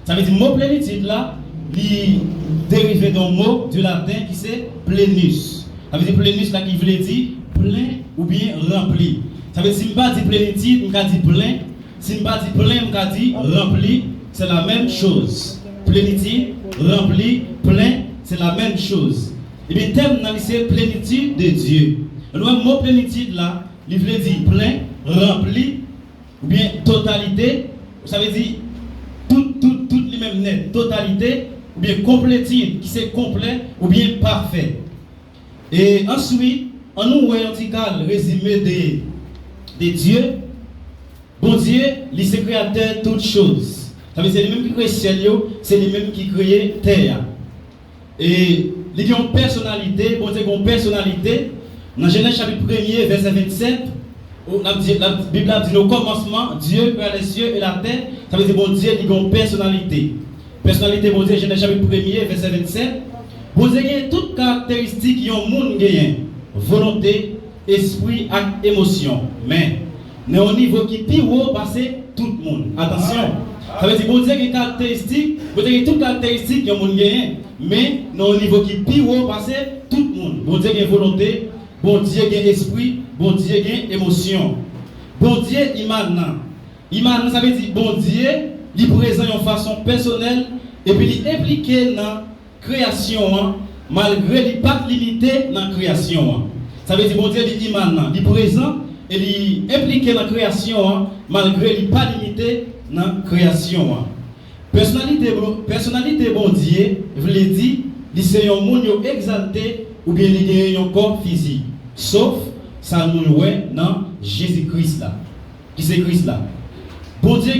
Ça veut dire mot plénitude là, il dérivé d'un mot du latin qui c'est plenus. Ça veut dire plenus là qui veut dire plein ou bien rempli. Ça veut dire si je ne pas dire plénitude, je dis plein. Si je ne pas dire plein, je dis rempli. C'est la même chose. Plénitude, rempli, plein, c'est la même chose. Et bien, le thème dans c'est plénitude de Dieu. Le mot plénitude là, il veut dire plein, rempli, ou bien totalité. Ça veut dire tout les mêmes net, totalité, ou bien complétude, qui c'est complet, ou bien parfait. Et ensuite, en nous voyons le résumé de Dieu. Bon Dieu, il est créateur de toutes choses. Ça veut dire c'est lui-même qui crée le ciel, c'est lui-même qui crée la terre. Et il a une personnalité, bon Dieu a une personnalité. Dans Genèse chapitre 1er, verset 27, la Bible dit au commencement, Dieu créa les cieux et la terre. Ça veut dire bon Dieu il a une personnalité. Personnalité, bon Dieu, Genèse chapitre 1er, verset 27. Bon Dieu a toutes caractéristiques qui ont monde gagne. Volonté, esprit et émotion. Mais, au niveau qui est plus haut, passer tout le monde. Attention. Ça veut dire bon Dieu a des caractéristiques, bon Dieu a toutes caractéristiques qui ont monde gagne. Mais, au niveau qui est plus haut, passer tout le monde. Bon Dieu a une volonté, bon Dieu a un esprit, bon Dieu a une émotion. Bon Dieu immanent. Immanent, ça veut dire bon Dieu, il est présent de façon personnelle et puis il est impliqué dans la création, malgré qu'il n'est pas limité dans la création. Ça veut dire bon Dieu est immanent, il est présent et il est impliqué dans la création, malgré qu'il n'est pas limité dans la création. Personnalité bon Dieu, je l'ai dit, c'est un monde exalté ou bien il a un corps physique. Sauf, ça nous voit dans Jésus-Christ là. Qui c'est Christ là? Bon Dieu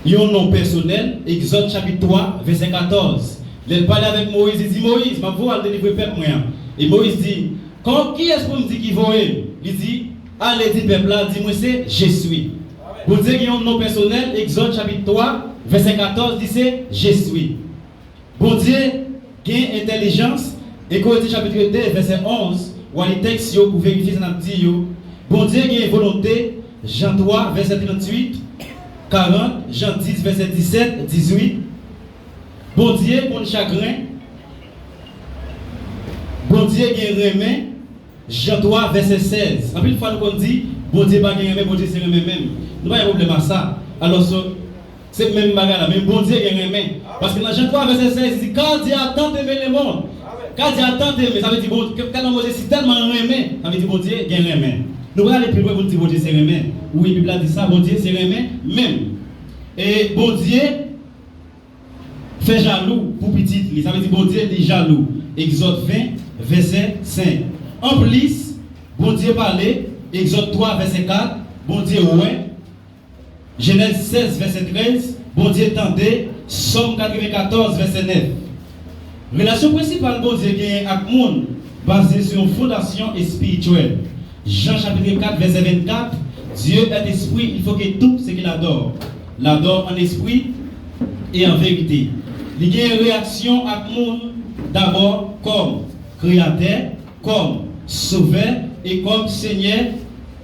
il y a un nom personnel, Exode chapitre 3, verset 14. Il parlait avec Moïse, il dit Moïse, je vais délivrer le peuple. Et Moïse dit, qui est-ce qu'on me dit qu'il va? Il dit, allez dire peuple là, dis-moi c'est je suis. Bon Dieu il y a un nom personnel, Exode chapitre 3, verset 14, dit c'est je suis. Bon Dieu il y a intelligence, et Corinthiens chapitre 2, verset 11, où les textes pour vérifier ça dit bon Dieu il y a une volonté, Jean 3, verset 38. 40, Jean 10, verset 17, 18. Bon Dieu, pour le chagrin. Bon Dieu, il y a remet. Jean 3, verset 16. En plus, une fois qu'on dit, bon Dieu, pas remet, bon Dieu, c'est remet même. Nous n'avons pas de problème à ça. Alors, c'est le même bagarre là. Mais bon Dieu, il y a remet. Parce que dans Jean 3, verset 16, il dit, quand Dieu a tant aimé le monde, quand Dieu a tant aimé, ça veut dire, bon, quand Dieu est tellement remet, ça veut dire, bon Dieu, il y a remet. Nous allons aller plus loin pour dire bon Dieu c'est remet. Oui, la Bible a dit ça, bon Dieu c'est remet même. Et bon Dieu fait jaloux pour petit. Ça veut dire bon Dieu est jaloux. Exode 20, verset 5. En plus, bon Dieu parlait, Exode 3, verset 4, bon Dieu ouais. Genèse 16, verset 13, bon Dieu tendait, Somme 94, verset 9. Relation principale bon Dieu qui est avec le monde basée sur une fondation spirituelle. Jean chapitre 4, verset 24, Dieu est esprit, il faut que tout ce qu'il adore, l'adore en esprit et en vérité. Il y a une réaction à le monde d'abord comme créateur, comme sauveur et comme Seigneur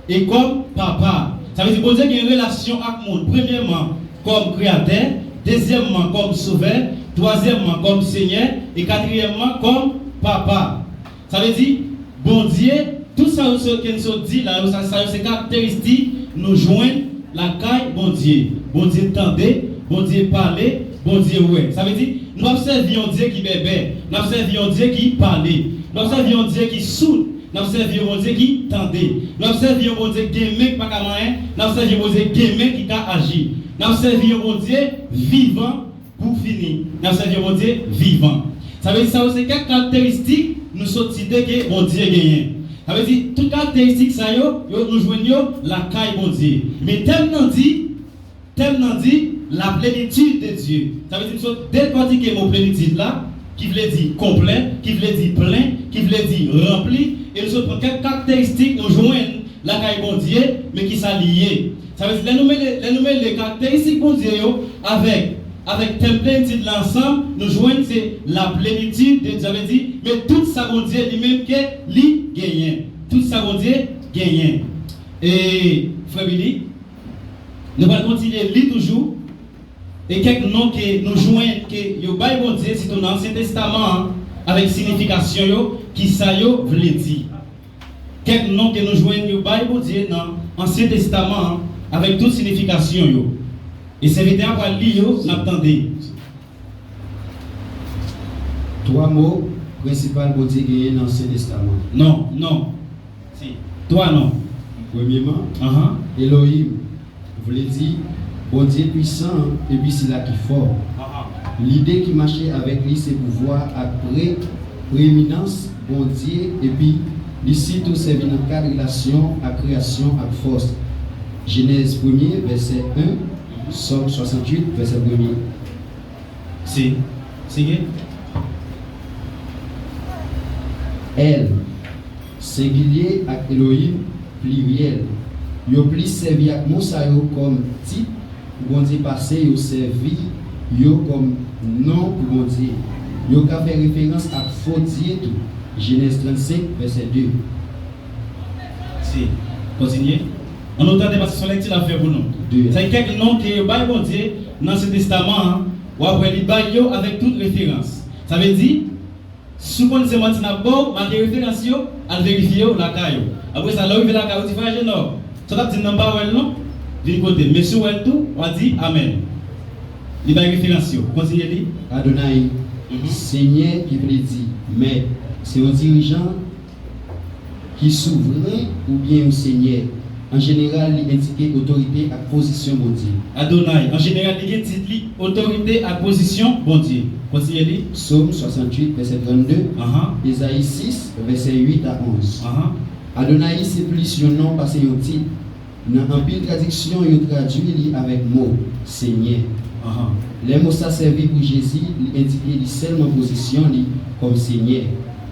et comme papa. Ça veut dire que Dieu a une relation à le monde, premièrement comme créateur, deuxièmement comme sauveur, troisièmement comme Seigneur et quatrièmement comme papa. Ça veut dire, bon Dieu, tout ça que nous dit là, ces caractéristiques nous joignent la caille, bon Dieu. Bon Dieu tendait, bon Dieu parlait, bon Dieu ouais. Ça veut dire, nous observons Dieu qui bébé, nous observons Dieu qui parlait, nous observons Dieu qui soude, nous observons Dieu qui tendait, nous observons Dieu qui est pas camarade, nous observons Dieu qui est agit, nous observons Dieu vivant pour finir, nous observons Dieu vivant. Ça veut dire ça c'est quelques caractéristiques nous sommes cités que bon Dieu gagne. Ça veut dire, toutes caractéristiques, ça nous joignons la caille bon Dieu. Mais tellement dit, la plénitude de Dieu. Ça veut dire, nous décortiquer mon plénitude là, qui veut dire complet, qui veut dire plein, qui veut dire rempli. Et nous sommes quelques caractéristiques, nous joignons la caille bon Dieu, mais qui s'allient. Ça veut dire, les caractéristiques bon Dieu avec tel plénitude l'ensemble, nous joignons c'est la plénitude de Dieu. Ça veut dire, mais tout ça bon Dieu lui-même que lui gagne. Tout ça bon Dieu gagne. Et frère Billy, nous allons continuer à lire toujours Et quelques noms que nous joignent, que le Bible dit, c'est dans l'Ancien Testament, avec signification, qui ça veut dire. Quelques noms que nous joignent, le Bible dit dans l'Ancien Testament, avec toute signification. Et c'est vidéo à lire, n'attendez. 3 mots principaux pour dire dans l'Ancien Testament. Non, non. Si. Toi, non. Premièrement, Elohim, voulait dire bon Dieu puissant et puis c'est là qui est fort. L'idée qui marchait avec lui, c'est pouvoir après prééminence, bon Dieu, et puis ici tout c'est dans le cadre de relation à création à force. Genèse 1er, verset 1, Somme 68, verset 1er. Si. Si. Elle, singulier avec Elohim, pluriel. Yo plus servi avec Moussaïo comme type, bon Dieu passé, yo servi yo comme nom pour bon Dieu. Yo ka fait référence à faux Dieu tout. Genèse 35, verset 2. Si. Continuez. On entend des passages sur lecture à faire pour nous. C'est quelques noms que le Bible dit dans ce testament, ou après les bails avec toute référence. Ça veut dire, si on se matin à bord, marquer référence, à vérifier la caille. Après ça, là où il la caille, il fait non. Ça veut dire non pas non. D'une côté, mais si on tout, on dit amen. Il va référence. Continuez. Adonai, Seigneur qui veut dire, mais c'est un dirigeant qui est souverain ou bien un Seigneur. En général, il indique autorité à position bon Dieu. Adonai, en général, il indique autorité à position bon Dieu. Continuez. Psaume 68, verset 32. Isaïe 6, verset 8 à 11. Adonai, c'est plus un nom parce qu'il y a un titre. Dans un pile traduction, il traduit avec mot Seigneur. Les mots ça servi pour Jésus, il indique seulement position comme Seigneur.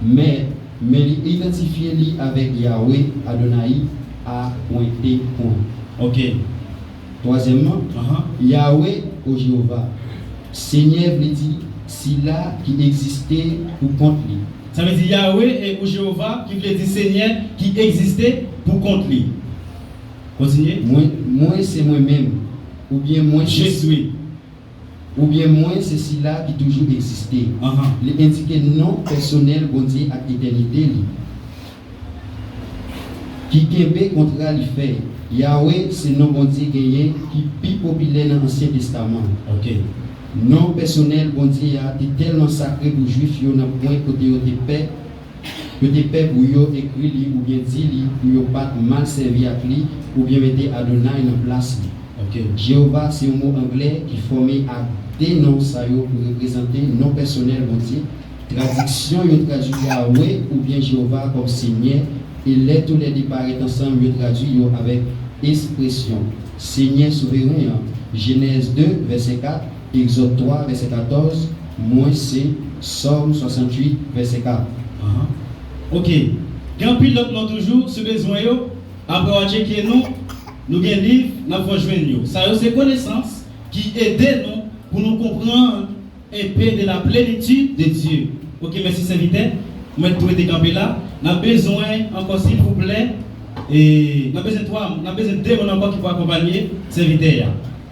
Mais il identifie avec Yahweh, Adonai, à pointer point. Ok. Troisièmement, Yahweh au Jéhovah. Seigneur veut dire si là qui existait ou contre lui. Ça veut dire Yahweh et au Jéhovah qui veut dire Seigneur qui existait pour contre lui. Continuez. Moi c'est moi-même. Ou bien moi je suis. Ou bien moi c'est si là qui toujours existait. Il indique non personnel bon Dieu à éternité. Qui kembe contrat li fait. Yahweh c'est nom bon Dieu gagné qui plus populaire dans l'Ancien Testament. OK. Non personnel bon Dieu a été tellement sacré pour juif yo nan point côté yo te paix. Yo te paix pour yo écrit li ou bien dit li pour yo pas mal servi avec lui ou bien mettre Adonai en place li. OK. Jéhovah c'est un mot anglais qui formé à des noms ça yo pour représenter non personnel bon Dieu. Traduction yo traduit Yahweh ou bien Jéhovah comme Seigneur. Et là, tous les deux paraissent ensemble, je traduis avec expression. Seigneur souverain, Genèse 2, verset 4, Exode 3, verset 14, moins C, Somme 68, verset 4. Ok. Quand pilote nous toujours ce besoin, après avoir checké nous avons un livre, nous avons joindre. Ça c'est connaissance qui aide nous pour nous comprendre un peu de la plénitude de Dieu. Ok, merci serviteur. Moi, je vais décamper là. Nous avons besoin, encore s'il vous plaît, et nous avons besoin de deux encore qui vont accompagner ce serviteur.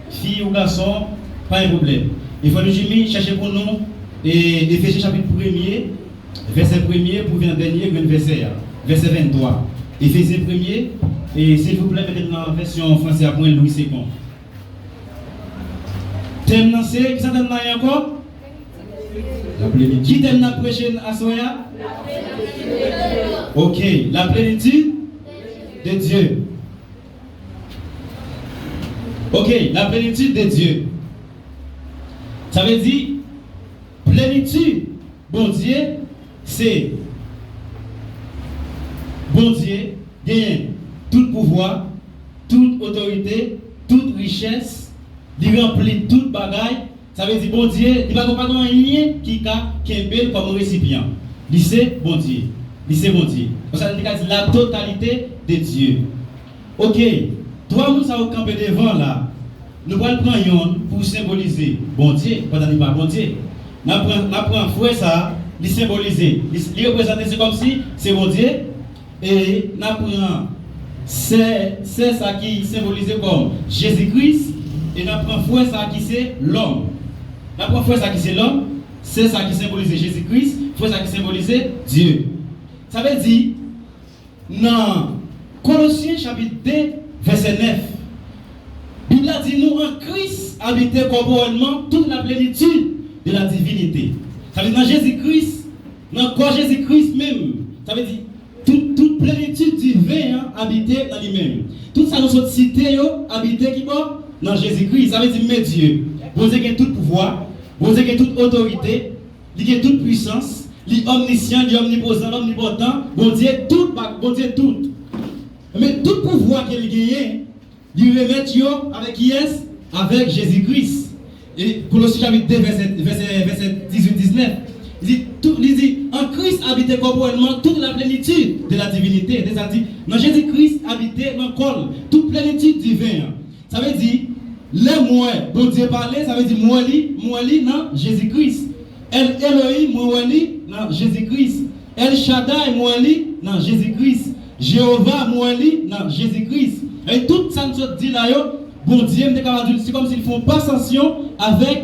Fille ou garçon, pas un problème. Il faut nous chercher pour nous et Éphésiens chapitre 1er, verset 1er pour venir dernier, verset 23. Éphésiens 1er, et s'il vous plaît, mettez dans la version française à Louis II. Thème c'est, qui ça donne encore? Qui t'aime la prochaine à Soya? Ok, la plénitude de Dieu. Ok, la plénitude de Dieu. Ça veut dire, plénitude, bon Dieu, c'est bon Dieu gagne tout pouvoir, toute autorité, toute richesse, il remplit toute bagaille. Ça veut dire bon Dieu, il va pas avoir un lien qui est belle comme récipient. C'est bon Dieu. C'est bon Dieu. Ça veut dire la totalité de Dieu. Ok, toi, nous sommes campé devant là. Nous allons prendre pour symboliser bon Dieu, pas bon Dieu. Nous prenons frère ça, il symboliser. Il représente c'est comme si c'est bon Dieu. Et nous prenons c'est ça qui symbolise comme Jésus-Christ. Et nous prenons foi ça qui c'est l'homme. Nous prenons foi ça qui c'est l'homme, c'est ça qui symbolise Jésus-Christ, foi ça qui symbolise Dieu. Ça veut dire, dans Colossiens chapitre 2, verset 9, la Bible dit nous en Christ habiter corporellement toute la plénitude de la divinité. Ça veut dire dans Jésus-Christ, dans le corps Jésus-Christ même, ça veut dire toute plénitude divine habiter dans lui-même. Tout ça nous a cité habiter qui va dans Jésus-Christ. Ça veut dire mais Dieu, vous avez tout pouvoir, vous avez toute autorité, vous avez toute puissance, il est omniscient, il est omnipotent, omnipotent, bon Dieu tout. Mais tout pouvoir qu'il gagne, il remet avec qui est? Avec Jésus-Christ. Et Colossiens chapitre 2, verset 18-19, il dit, en Christ habite corporellement toute la plénitude de la divinité. C'est-à-dire, dans Jésus-Christ habite dans le corps, toute plénitude divine. Ça veut dire, les moi, bon Dieu parlait, ça veut dire, moi dans Jésus-Christ. El Elohim, moi dans Jésus-Christ. El Shaddai, moi dans Jésus-Christ. Jéhovah, moi dans Jésus-Christ. Et tout ça nous dit là, bon Dieu, c'est comme s'ils font passation avec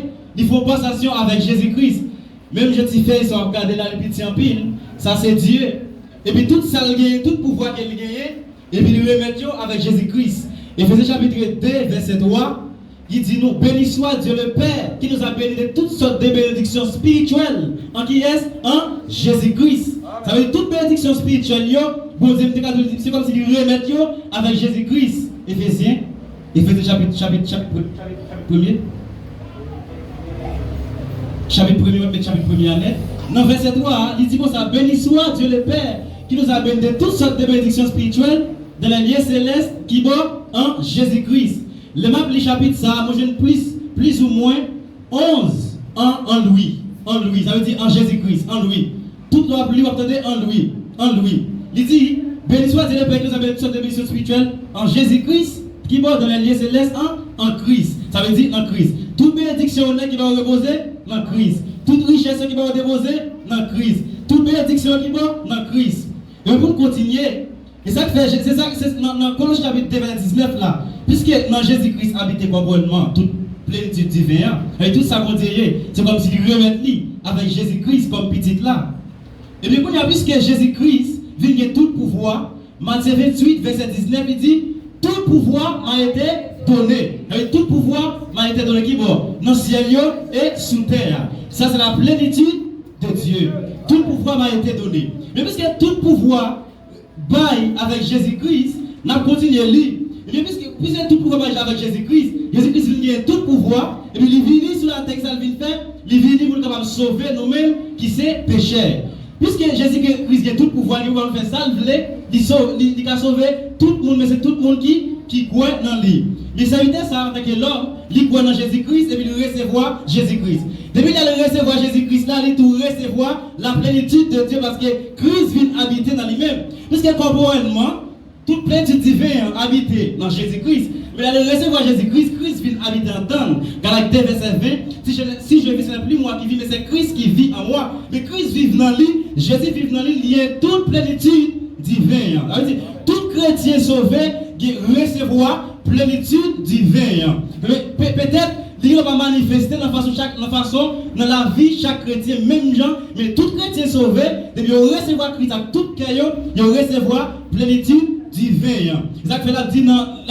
Jésus-Christ. Même je t'y fais, ils sont regardés là, les petits en pile, ça c'est Dieu. Et puis tout ça, tout pouvoir qu'il gagne, et puis il remet avec Jésus-Christ. Éphésiens chapitre 2, verset 3, il dit nous, béni soit Dieu le Père, qui nous a béni de toutes sortes de bénédictions spirituelles. En qui est? En Jésus-Christ. Ça veut dire toute bénédiction spirituelle, bon Dieu, c'est comme s'il remet avec Jésus-Christ. Éphésiens chapitre 1er. Chapitre 1er année. Dans verset 3, il dit comme ça, béni soit Dieu le Père, qui nous a béni de toutes sortes de bénédictions spirituelles dans la lieux céleste qui va en Jésus-Christ. Le map, les chapitres, ça, moi j'ai plus ou moins 11 en lui. Ça veut dire en Jésus-Christ, en lui. Tout le monde, attendez, en lui. Il dit, béni soit Dieu le Père, qui nous a béni de toutes sortes de bénédictions spirituelles en Jésus-Christ, qui va dans la lieux céleste en Christ. Ça veut dire en Christ. Toute bénédiction qui va reposer dans Christ. Toute richesse qui va reposer dans Christ. Toute bénédiction qui va dans Christ. Et pour continuer, et ça fait, c'est ça, c'est dans Colossiens chapitre 2, verset 19 là, puisque dans Jésus-Christ habite corporellement toute plénitude divine, et tout ça qu'on dirait, c'est comme s'il remet avec Jésus-Christ comme petit là. Et bien, puisque Jésus-Christ vient de tout pouvoir, Matthieu 28, verset 19, il dit, tout pouvoir m'a été donné. Et tout pouvoir m'a été donné qui va dans le ciel et sous terre. Ça, c'est la plénitude de Dieu. Tout pouvoir m'a été donné. Mais puisque tout pouvoir baille avec Jésus-Christ, n'a continué lui. Et bien, puisque tout pouvoir baille avec Jésus-Christ vient tout pouvoir, et puis il vient sur la terre, ça vient faire, il vient pour capable sauver nous-mêmes qui c'est pécheurs. Puisque Jésus-Christ a tout pouvoir, il va faire ça, il a sauvé tout le monde, mais c'est tout le monde qui croit dans lui. Mais ça veut dire ça, en tant que l'homme, il croit dans Jésus-Christ et puis il recevoir Jésus-Christ. Depuis qu'il a recevoir Jésus-Christ, là, il doit recevoir la plénitude de Dieu parce que Christ vient habiter dans lui-même. Puisque corporellement, toute plénitude divine habite dans Jésus-Christ. Mais là, il recevoir Jésus-Christ, Christ vient habiter en temps. Galacte 2, verset 20, si je vis, ce n'est plus moi qui vis, mais c'est Christ qui vit en moi. Mais Christ vit dans lui, Jésus vit dans lui, il y a toute plénitude divine. Ça veut dire, tout chrétien sauvé, qui recevoir plénitude divine. Peut-être, il va manifester dans la vie chaque chrétien, même gens, mais tout chrétien sauvé, il recevoir Christ à tout cœur, il recevoir plénitude divine. Ça fait la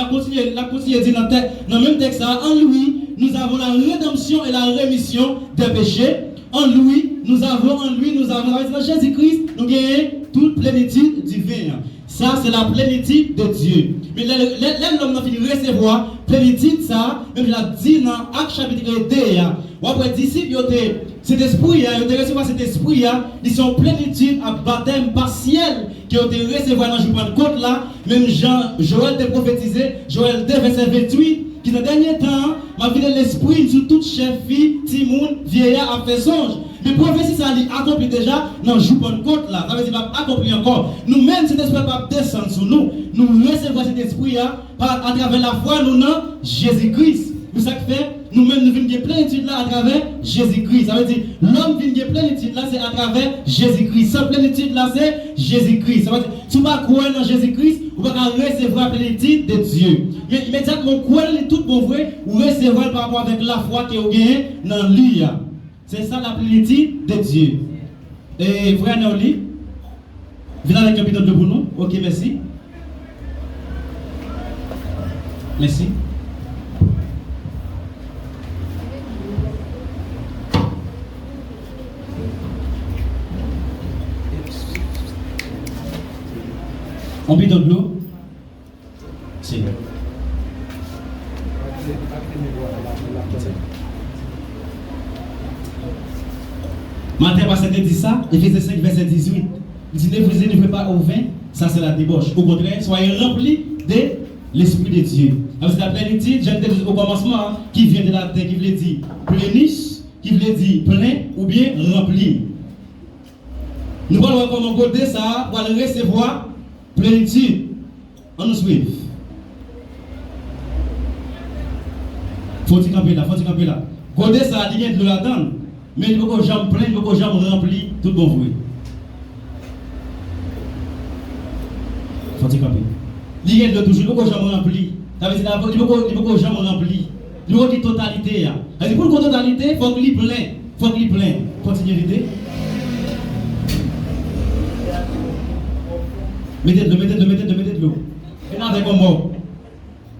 continuer dit dans le même texte, en lui, nous avons la rédemption et la rémission des péchés. En lui, nous avons dans Jésus-Christ, nous gagnons toute plénitude divine. Ça, c'est la plénitude de Dieu. Mais l'homme n'a fini de recevoir plénitude, ça, même je l'ai dit dans Acte chapitre 2, ou après disciples, cet esprit, ils ont recevoir cet esprit, ils sont plénitude à baptême partiel qui ont été recevoir dans le jour de Pentecôte là, même Joël a prophétisé, Joël 2, verset 28, qui dans le dernier temps, m'a vidé l'esprit sur toute chef, fille, timoun, vieillard, a fait songe. Mais prophétie, ça a accompli déjà dans le jour de Pentecôte là. Ça veut dire qu'il va accomplir encore. Nous-mêmes, cet esprit va descendre sur nous. Nous recevons cet esprit là à travers la foi, nous dans Jésus-Christ. Mais ça fait, nous-mêmes, nous venons de plénitude là à travers Jésus-Christ. Ça veut dire, l'homme vient de plénitude là, c'est à travers Jésus-Christ. Sans plénitude là, c'est Jésus-Christ. Ça veut dire, si tu ne crois pas dans Jésus-Christ, Vous ne pouvez pas recevoir la plénitude de Dieu. Immédiatement, quoi est tout bon vrai, vous recevoir par rapport avec la foi que vous gagnez dans lui. C'est ça la plénitude de Dieu. Et frère Néoli, venez avec un petit de pour nous. Ok, merci. Merci. On peut de l'eau? Si. Matthieu pasteur dit ça, Éphésiens 5, verset 18. Il dit ne vous énervez pas au vin, ça c'est la débauche. Au contraire, soyez remplis de l'Esprit de Dieu. Alors c'est la plénitude, j'ai dit au commencement, qui vient de la terre, qui veut dire pléniche, qui veut dire plein ou bien rempli. Nous allons voir comment côté ça, pour recevoir plénitude. On nous suit. Faut-il camper là, faut-il camper là. Côté ça, il y a de l'eau là-dedans, mais il faut que j'aime plein, il faut que j'aime rempli tout bon fruit. Faut-il camper. Il y a de l'eau toujours, il faut que j'aime rempli. Ça veut dire il faut que j'aime rempli. Il faut qu'il y ait totalité. Pour une totalité, il faut qu'il y ait plein. Il faut qu'il y ait plein. Continuez l'idée. Mettez de l'eau. Et avec un mot.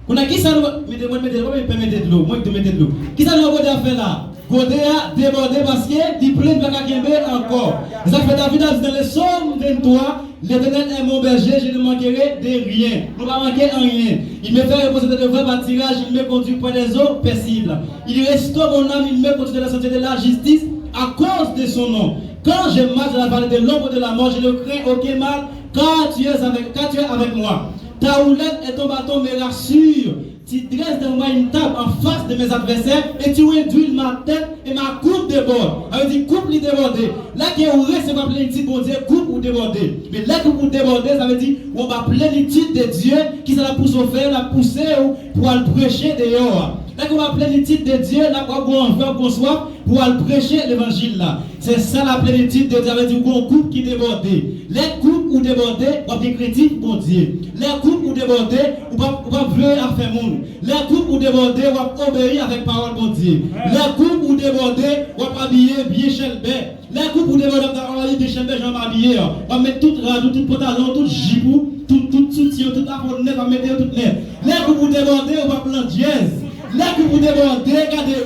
On a qui ça nous mettez de l'eau. Moi je mettez de l'eau. Qui ça nous a fait là? Godé a débordé parce que il plein de bagages encore. Ça fait David dans le psaume 23, l'Éternel est mon berger, je ne manquerai de rien. Je ne vais manquer en rien. Il me fait reposer de vrais pâtirages, il me conduit près des eaux paisibles. Il restaure mon âme, il me conduit dans la santé de la justice à cause de son nom. Quand je marche dans la vallée de l'ombre de la mort, je ne crains aucun mal, car tu es avec moi. Ta houlette et ton bâton me rassurent. Tu dresses devant moi une table en face de mes adversaires et tu réduis ma tête et ma coupe déborde. Alors dit coupe lui déborder. Là qui est où recevoir plénitude, bon Dieu, coupe ou déborder. Mais là que vous débordez, ça veut dire on va plénitude de Dieu qui ça la pousse au faire, la pousser pour aller prêcher dehors. Là qu'on va plénitude de Dieu, là qu'on va en faire qu'on soit pour aller prêcher l'évangile là. C'est ça la plénitude de Dieu, ça veut dire qu'on coupe qui déborde. Les coupes ou déborder, on va bien critique pour Dieu. Les coupes ou déborder, on va vouloir à faire monde. Les coupes ou déborder, on va obéir avec parole pour Dieu. Les coupes ou déborder, on va habiller bien chelbé. Les coupes ou déborder, on va habiller bien chelbé, j'en vais habiller. On va mettre tout radio, tout pantalon, tout jipou, tout soutien, tout afro net, on va mettre tout net. Les coupes ou déborder, on va prendre dièse. Là que vous débordez, regardez,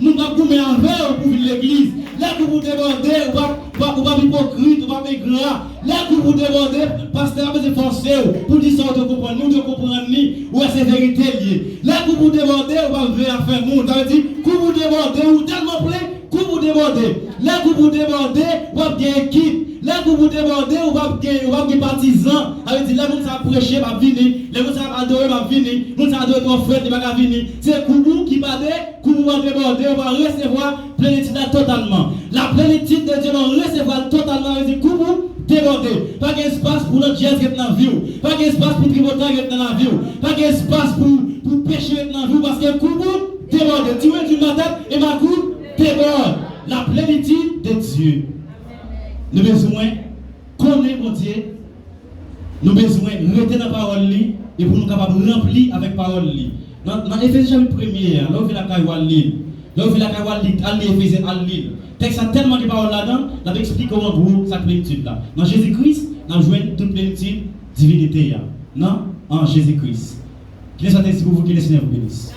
nous allons couper en verre pour l'église. Là que vous débordez, on va hypocrite, on va maigrir. Là que vous débordez, pasteur a besoin de forcer pour dire ça, on comprend, nous ne comprenons ni où est cette vérité liée. Là que vous débordez, on va venir faire monde. Ça veut dire que vous débordez, ou tellement plein, que vous débordez. Là que vous débordez, on va bien équipe. Là que vous débordez, on va bien partisans. Ça veut dire là que vous avez prêché, va venir. Là que vous avez adoré, va venir. Nous avons adoré ton frère, il va venir. C'est Koubou qui va déborder, on va recevoir plénitude totalement. La plénitude de Dieu, on va recevoir totalement. Ça veut dire Koubou déborder. Pas d'espace pour notre Dieu qui est dans la vie. Pas d'espace pour triboter qui est dans la vie. Pas d'espace pour pécher dans la vie. Parce que Koubou déborder. Tu veux du matin et ma coupe déborde. La plénitude de Dieu. Nous avons besoin de connaître mon Dieu. Nous avons besoin de rester dans la parole et pour nous capables de remplir avec la parole. Dans Éphésiens chapitre 1er, là où il y a la caille l'île. Là où il y a la caille l'île, Éphésiens à l'île. Texte a tellement de paroles là-dedans, là explique comment vous sa plénitude là. Dans Jésus-Christ, nous avons joué toute plénitude divinité. Non, en Jésus-Christ. Qu'il soit ainsi pour vous, que le Seigneur vous bénisse.